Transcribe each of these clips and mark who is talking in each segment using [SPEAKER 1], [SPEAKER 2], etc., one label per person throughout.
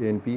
[SPEAKER 1] ANP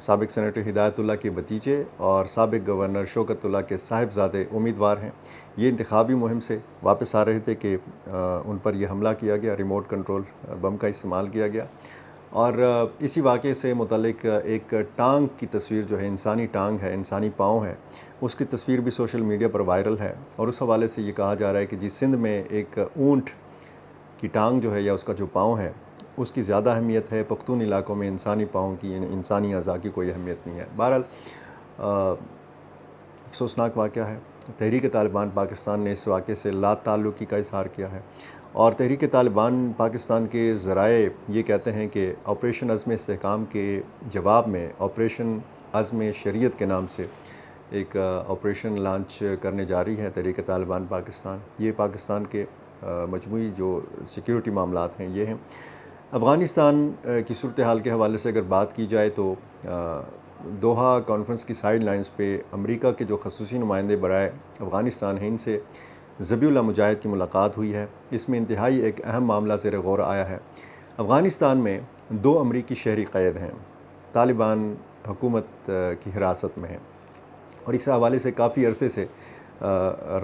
[SPEAKER 1] سابق senator ہدایت اللہ کے بھتیجے اور سابق گورنر شوکت اللہ کے صاحبزادے امیدوار ہیں۔ یہ انتخابی مہم سے واپس آ رہے تھے کہ ان پر یہ حملہ کیا گیا، ریموٹ کنٹرول بم کا استعمال کیا گیا، اور اسی واقعے سے متعلق ایک ٹانگ کی تصویر جو ہے، انسانی ٹانگ ہے، انسانی پاؤں ہے، اس کی تصویر بھی سوشل میڈیا پر وائرل ہے، اور اس حوالے سے یہ کہا جا رہا ہے کہ سندھ میں ایک اونٹ کی ٹانگ جو ہے یا اس کا جو پاؤں ہے اس کی زیادہ اہمیت ہے، پختون علاقوں میں انسانی پاؤں کی، انسانی اعضاء کی کوئی اہمیت نہیں ہے۔ بہرحال افسوسناک واقعہ ہے۔ تحریک طالبان پاکستان نے اس واقعے سے لا تعلقی کا اظہار کیا ہے، اور تحریک طالبان پاکستان کے ذرائع یہ کہتے ہیں کہ آپریشن عزم استحکام کے جواب میں آپریشن عزم شریعت کے نام سے ایک آپریشن لانچ کرنے جا رہی ہے تحریک طالبان پاکستان۔ یہ پاکستان کے مجموعی جو سیکیورٹی معاملات ہیں یہ ہیں۔ افغانستان کی صورتحال کے حوالے سے اگر بات کی جائے تو دوحہ کانفرنس کی سائیڈ لائنز پہ امریکہ کے جو خصوصی نمائندے برائے افغانستان ہیں، ان سے ذبیح اللہ مجاہد کی ملاقات ہوئی ہے۔ اس میں انتہائی ایک اہم معاملہ زیر غور آیا ہے۔ افغانستان میں 2 امریکی شہری قید ہیں، طالبان حکومت کی حراست میں ہیں، اور اس حوالے سے کافی عرصے سے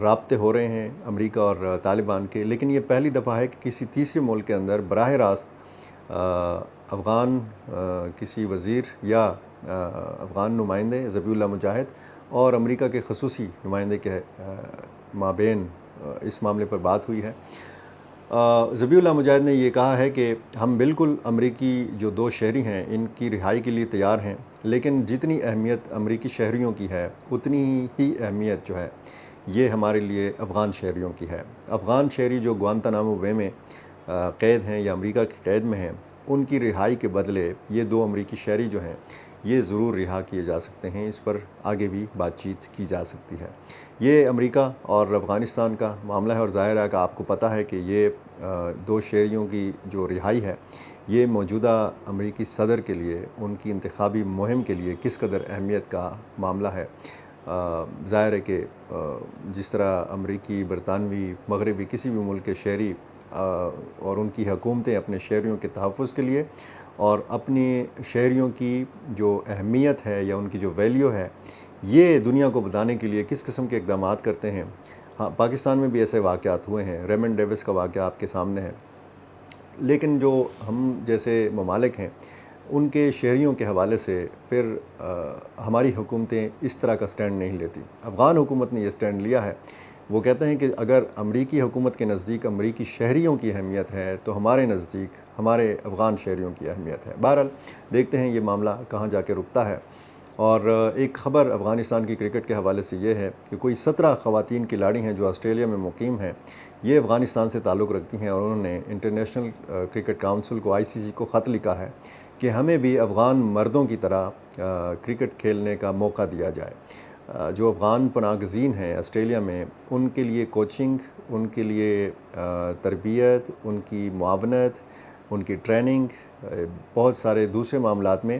[SPEAKER 1] رابطے ہو رہے ہیں امریکہ اور طالبان کے، لیکن یہ پہلی دفعہ ہے کہ کسی تیسرے ملک کے اندر براہ راست افغان کسی وزیر یا افغان نمائندے ذبیح اللہ مجاہد اور امریکہ کے خصوصی نمائندے کے مابین اس معاملے پر بات ہوئی ہے۔ ذبیح اللہ مجاہد نے یہ کہا ہے کہ ہم بالکل امریکی جو 2 شہری ہیں ان کی رہائی کے لیے تیار ہیں، لیکن جتنی اہمیت امریکی شہریوں کی ہے اتنی ہی اہمیت جو ہے یہ ہمارے لیے افغان شہریوں کی ہے۔ افغان شہری جو گوانتانامو بے میں قید ہیں یا امریکہ کی قید میں ہیں، ان کی رہائی کے بدلے یہ 2 امریکی شہری جو ہیں یہ ضرور رہا کیے جا سکتے ہیں۔ اس پر آگے بھی بات چیت کی جا سکتی ہے۔ یہ امریکہ اور افغانستان کا معاملہ ہے، اور ظاہر ہے کہ آپ کو پتہ ہے کہ یہ 2 شہریوں کی جو رہائی ہے یہ موجودہ امریکی صدر کے لیے، ان کی انتخابی مہم کے لیے کس قدر اہمیت کا معاملہ ہے۔ ظاہر ہے کہ جس طرح امریکی، برطانوی، مغربی کسی بھی ملک کے شہری اور ان کی حکومتیں اپنے شہریوں کے تحفظ کے لیے اور اپنی شہریوں کی جو اہمیت ہے یا ان کی جو ویلیو ہے یہ دنیا کو بتانے کے لیے کس قسم کے اقدامات کرتے ہیں۔ ہاں، پاکستان میں بھی ایسے واقعات ہوئے ہیں، ریمنڈ ڈیوس کا واقعہ آپ کے سامنے ہے، لیکن جو ہم جیسے ممالک ہیں ان کے شہریوں کے حوالے سے پھر ہماری حکومتیں اس طرح کا سٹینڈ نہیں لیتی۔ افغان حکومت نے یہ سٹینڈ لیا ہے، وہ کہتے ہیں کہ اگر امریکی حکومت کے نزدیک امریکی شہریوں کی اہمیت ہے تو ہمارے نزدیک ہمارے افغان شہریوں کی اہمیت ہے۔ بہرحال دیکھتے ہیں یہ معاملہ کہاں جا کے رکتا ہے۔ اور ایک خبر افغانستان کی کرکٹ کے حوالے سے یہ ہے کہ کوئی 17 خواتین کھلاڑی ہیں جو آسٹریلیا میں مقیم ہیں، یہ افغانستان سے تعلق رکھتی ہیں، اور انہوں نے انٹرنیشنل کرکٹ کونسل کو ICC کو خط لکھا ہے کہ ہمیں بھی افغان مردوں کی طرح کرکٹ کھیلنے کا موقع دیا جائے۔ جو افغان پناہ گزین ہیں آسٹریلیا میں، ان کے لیے کوچنگ، ان کے لیے تربیت، ان کی معاونت، ان کی ٹریننگ، بہت سارے دوسرے معاملات میں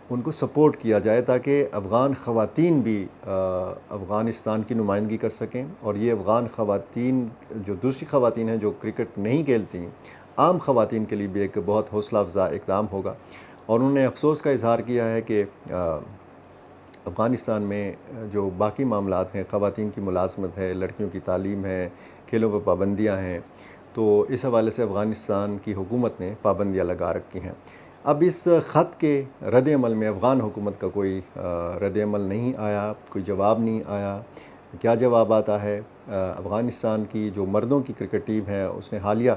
[SPEAKER 1] ان کو سپورٹ کیا جائے تاکہ افغان خواتین بھی افغانستان کی نمائندگی کر سکیں، اور یہ افغان خواتین جو دوسری خواتین ہیں جو کرکٹ نہیں کھیلتی، عام خواتین کے لیے بھی ایک بہت حوصلہ افزا اقدام ہوگا۔ اور انہوں نے افسوس کا اظہار کیا ہے کہ افغانستان میں جو باقی معاملات ہیں، خواتین کی ملازمت ہے، لڑکیوں کی تعلیم ہے، کھیلوں پر پابندیاں ہیں، تو اس حوالے سے افغانستان کی حکومت نے پابندیاں لگا رکھی ہیں۔ اب اس خط کے رد عمل میں افغان حکومت کا کوئی رد عمل نہیں آیا، کوئی جواب نہیں آیا۔ کیا جواب آتا ہے؟ افغانستان کی جو مردوں کی کرکٹ ٹیم ہے اس نے حالیہ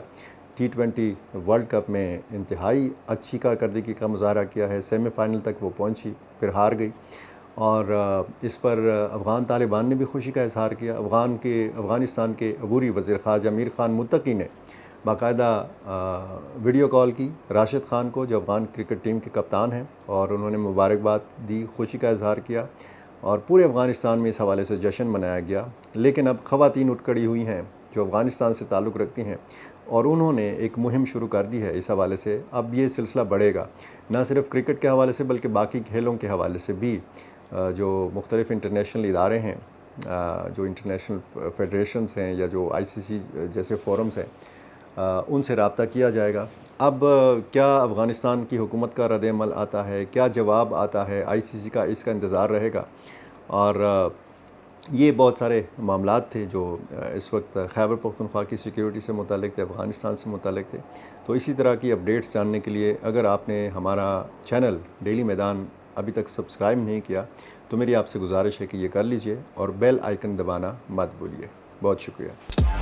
[SPEAKER 1] T20 ورلڈ کپ میں انتہائی اچھی کارکردگی کا مظاہرہ کیا ہے، سیمی فائنل تک وہ پہنچی، پھر ہار گئی، اور اس پر افغان طالبان نے بھی خوشی کا اظہار کیا۔ افغانستان کے عبوری وزیر خارجہ امیر خان متقی نے باقاعدہ ویڈیو کال کی راشد خان کو جو افغان کرکٹ ٹیم کے کپتان ہیں، اور انہوں نے مبارکباد دی، خوشی کا اظہار کیا، اور پورے افغانستان میں اس حوالے سے جشن منایا گیا۔ لیکن اب خواتین اٹھ کھڑی ہوئی ہیں جو افغانستان سے تعلق رکھتی ہیں، اور انہوں نے ایک مہم شروع کر دی ہے اس حوالے سے۔ اب یہ سلسلہ بڑھے گا، نہ صرف کرکٹ کے حوالے سے بلکہ باقی کھیلوں کے حوالے سے بھی۔ جو مختلف انٹرنیشنل ادارے ہیں، جو انٹرنیشنل فیڈریشنز ہیں، یا جو ICC جیسے فورمز ہیں، ان سے رابطہ کیا جائے گا۔ اب کیا افغانستان کی حکومت کا رد عمل آتا ہے، کیا جواب آتا ہے، آئی سی سی کا اس کا انتظار رہے گا۔ اور یہ بہت سارے معاملات تھے جو اس وقت خیبر پختونخوا کی سیکیورٹی سے متعلق تھے، افغانستان سے متعلق تھے۔ تو اسی طرح کی اپڈیٹس جاننے کے لیے اگر آپ نے ہمارا چینل ڈیلی میدان ابھی تک سبسکرائب نہیں کیا تو میری آپ سے گزارش ہے کہ یہ کر لیجئے اور بیل آئیکن دبانا مت بھولیے۔ بہت شکریہ۔